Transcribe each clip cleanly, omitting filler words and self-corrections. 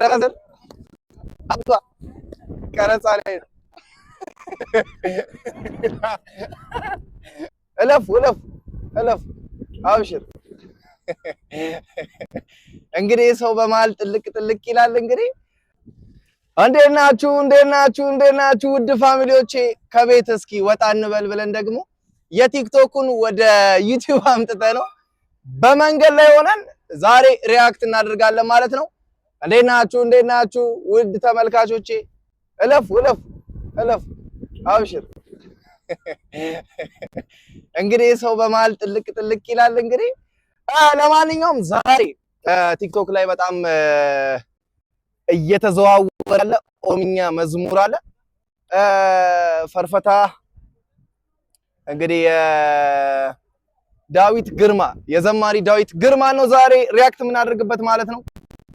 ረዘር አባ ቀረጻ ላይ ነው። እለፍ እለፍ እለፍ አብሽር። እንግዲህ ሰው በመሀል ጥልቅ ጥልቅ ይላል። እንግዲህ እንዴት ናችሁ ውድ ፋሚሊዎቼ? ከቤት እስኪ ወጣ እንበል ብለን ደግሞ የቲክቶኩን ወደ ዩቲዩብ አምጥተ ነው በመንገድ ላይ ሆነን ዛሬ ሪያክት እናደርጋለን ማለት ነው። እንዴት ናችሁ ውድ ተመልካቾቼ? እለፍ እለፍ እለፍ አብሽር። እንግዲህ ሰው በመሀል ጥልቅ ጥልቅ ይላል። እንግዲህ ለማንኛውም ዛሬ ቲክቶክ ላይ በጣም እየተዘዋወረ ያለ ኦሮምኛ መዝሙር አለ። ፈርፈታ እንግዲህ ዳዊት ግርማ የዘማሪ ዳዊት ግርማ ነው ዛሬ ሪያክት የምናደርግበት ማለት ነው።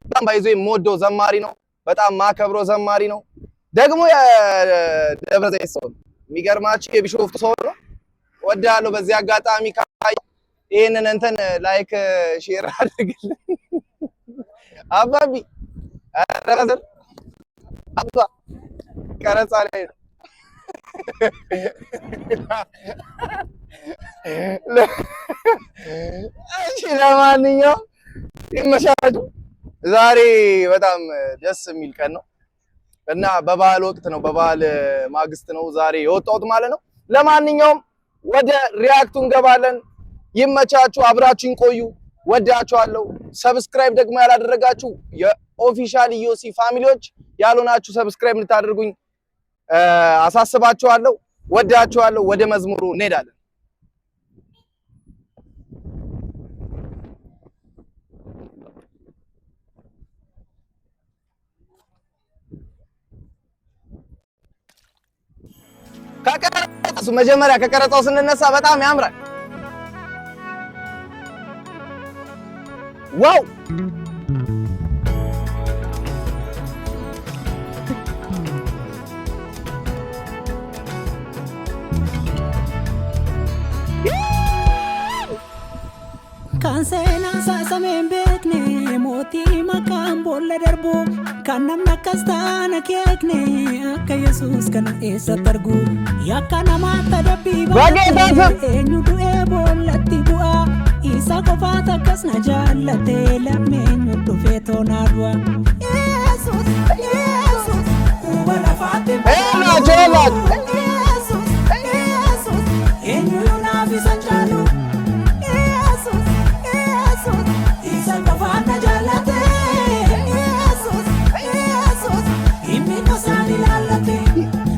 በጣም ባይዞ የምወደው ዘማሪ ነው። በጣም ማከብሮ ዘማሪ ነው። ደግሞ የደብረ ዘይት ሰው ነው። የሚገርማችሁ የቢሾፍቱ ሰው ነው። ወዳለው በዚህ አጋጣሚ ይሄንን እንትን ላይክ ሼር አድርግልን። አባቢ ረዘር አባ ቀረጻ ላይ ነው። እሺ ለማንኛውም ይመሻችሁ። ዛሬ በጣም ደስ የሚል ቀን ነው እና በበዓል ወቅት ነው፣ በበዓል ማግስት ነው ዛሬ የወጣሁት ማለት ነው። ለማንኛውም ወደ ሪያክቱ እንገባለን። ይመቻችሁ፣ አብራችሁን ቆዩ። ወዳችኋለሁ። ሰብስክራይብ ደግሞ ያላደረጋችሁ የኦፊሻል ኢዮሲ ፋሚሊዎች ያልሆናችሁ ሰብስክራይብ እንድታደርጉኝ አሳስባችኋለሁ። ወዳችኋለሁ። ወደ መዝሙሩ እንሄዳለን። ከቀረጻው መጀመሪያ ከቀረጻው ስንነሳ በጣም ያምራል። ዋው ካንሰና ሳሰሜን ቤክኔ ሞቲ መካን ቦለ ደርቡ ካናም ነከስታነ ኬክኔ አከ ኢየሱስ ከነ ኤሰተርጉ ያካናማ ተደቢ ባጌታ ኤኙ ዱኤ ቦለቲ ቡአ ኢሳ ቆፋታ ከስና ጃለቴ ለሜኙ ዱፌቶ ናድዋ ኢየሱስ ኢየሱስ ወላፋቴ ኤና ጆላት ኢየሱስ ኢየሱስ ኤኙ ናፊ ሰንቻሉ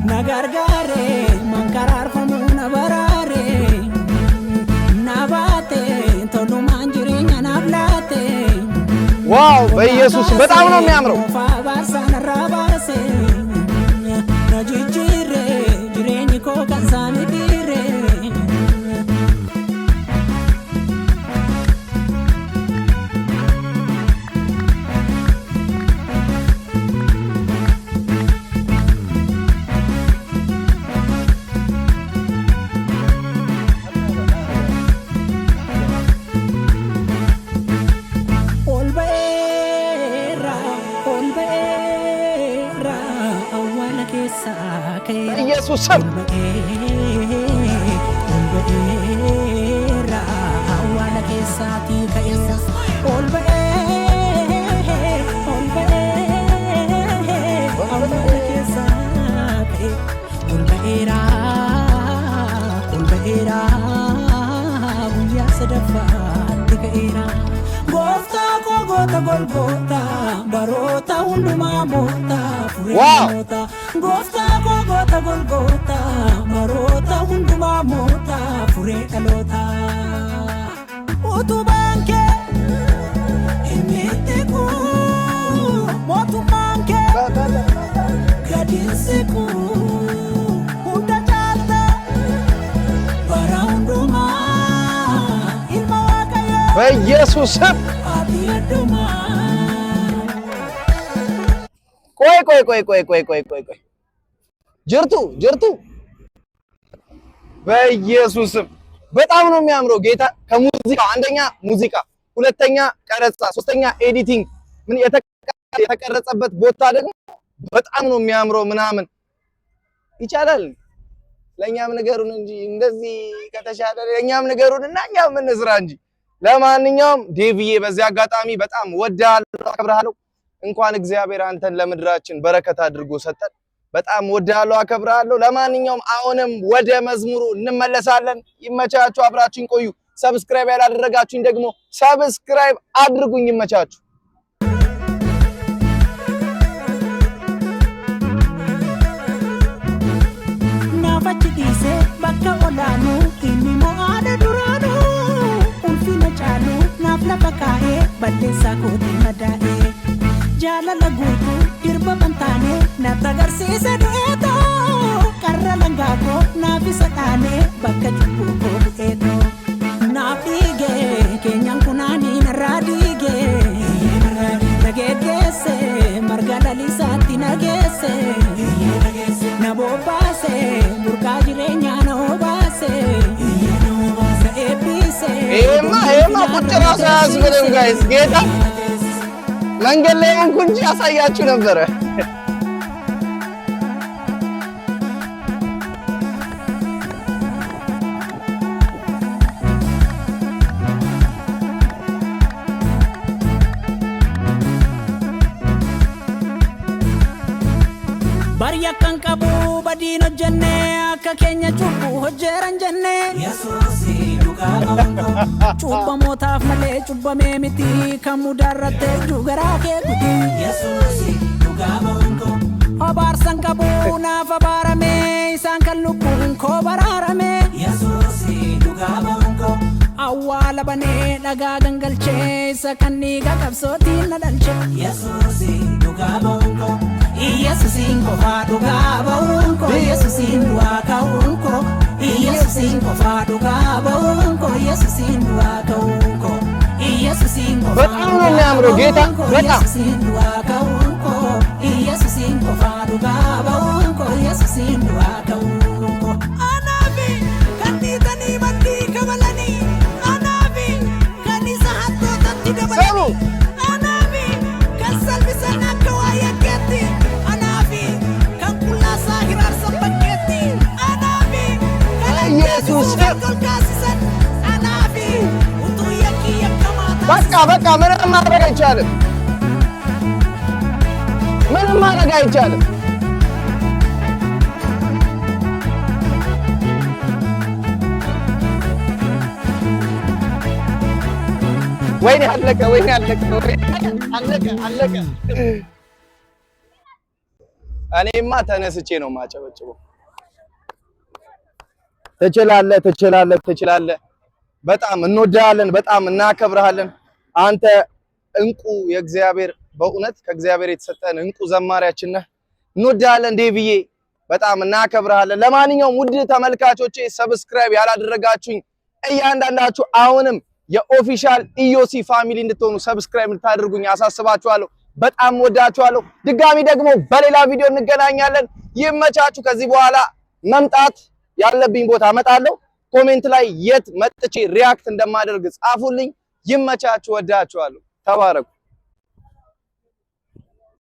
Nagargare mankarar famuna barare nabate tonu manjirenya nablate ዋው በኢየሱስ በጣም ነው የሚያምረው። ፋባርሳን ራባርሴ ነጂጂሬ ጅሬኝ ኮ ካንሳኒ ዲሬ ኢየሱስ ስም Barota hunduma mota Wow. Gofta gota golgota barota hunduma mota fure kalota Utubanke emiteku motu manke gadinseku unda jalta bara hunduma ilma wakaya በኢየሱስ ስም abiyaduma ቆይ ጅርቱ በኢየሱስ ስም በጣም ነው የሚያምረው። ጌታ ከሙዚቃ አንደኛ ሙዚቃ፣ ሁለተኛ ቀረጻ፣ ሶስተኛ ኤዲቲንግ ምን የተቀረጸበት ቦታ ደግሞ በጣም ነው የሚያምረው ምናምን ይቻላል። ለኛም ነገሩን እንጂ እንደዚህ ከተሻለ ለኛም ነገሩንና እኛም እንስራ እንጂ። ለማንኛውም ዴቪዬ በዚህ አጋጣሚ በጣም ወዳለሁ አከብራለሁ። እንኳን እግዚአብሔር አንተን ለምድራችን በረከት አድርጎ ሰጠን። በጣም ወዳለሁ አከብራለሁ። ለማንኛውም አሁንም ወደ መዝሙሩ እንመለሳለን። ይመቻችሁ፣ አብራችሁን ቆዩ። ሰብስክራይብ ያላደረጋችሁኝ ደግሞ ሰብስክራይብ አድርጉኝ። ይመቻችሁ። Nafachiise bakka olaanu inni mo'aadha duraanu ulfina caalu naaf lafa kaa'ee balleessaa kootii madaa'ee jaalala guutuu dirba bantaane naaf agarsiisa du'eetoo qarra langaa koo naaf isa dhaanee bakka cubbuu koo bu'eetoo naaf dhiigee keenyan kunaanii narraa dhiigee nageeggeesse marga lalisaatti nageesse na bobbaase burqaa jireenyaa na obaase na eebbise Ema ቁጭ ራሱ አያስብልም ጋይስ። ጌታ መንገድ ላይ እንጂ ያሳያችሁ ነበረ። Bariya kan qabu badino jenne akka keenya cubbu hojjeran jenne Yesuusi dhugaa bongo cubba mootaaf malee cubbamee miti kan mudarratte jugaraa kee kuti Yesuusi dhugaa bongo abaarsan qabu naaf abaarame isaan kan lubbuun koo baraarame Yesuusi dhugaa bongo awwaala banee dhagaa gangalchee isa kan dhiiga qabsootiin na dhalche Yesuusi dhugaa bongo Yesuusin kofa dhugaa ba'uunko Yesuusin du'aa ka'uunko Yesuusin kofa dhugaa ba'uunko Yesuusin du'aa ka'uunko Yesuusin kofa በጣም ነው የሚያምረው ጌታ በጣም Yesuusin du'aa ka'uunko Yesuusin kofa dhugaa ba'uunko Yesuusin du'aa ka'uunko Anaafi kanniitanii maddii kabalanii Anaafi kanniisa hattootatti dabalanii Anaafi kan salphisan akka waa yakkeetti ኢየሱስ በቃ ምንም ማድረግ አይቻልም። ምንም ማድረግ አይቻልም። ወይኔ አለቀ፣ ወይኔ አለቀ፣ አለቀ። እኔማ ተነስቼ ነው ማጨበጭበው። ትችላለህ። በጣም እንወዳለን፣ በጣም እናከብርሃለን። አንተ እንቁ የእግዚአብሔር በእውነት ከእግዚአብሔር የተሰጠን እንቁ ዘማሪያችን ነህ። እንወዳለን ዴቪዬ፣ በጣም እናከብርሃለን። ለማንኛውም ውድ ተመልካቾቼ ሰብስክራይብ ያላደረጋችሁኝ እያንዳንዳችሁ አሁንም የኦፊሻል ኢዮሲ ፋሚሊ እንድትሆኑ ሰብስክራይብ እንድታደርጉኝ አሳስባችኋለሁ። በጣም ወዳችኋለሁ። ድጋሚ ደግሞ በሌላ ቪዲዮ እንገናኛለን። ይመቻችሁ። ከዚህ በኋላ መምጣት ያለብኝ ቦታ እመጣለሁ። ኮሜንት ላይ የት መጥቼ ሪያክት እንደማደርግ ጻፉልኝ። ይመቻችሁ። ወዳችኋለሁ። ተባረኩ።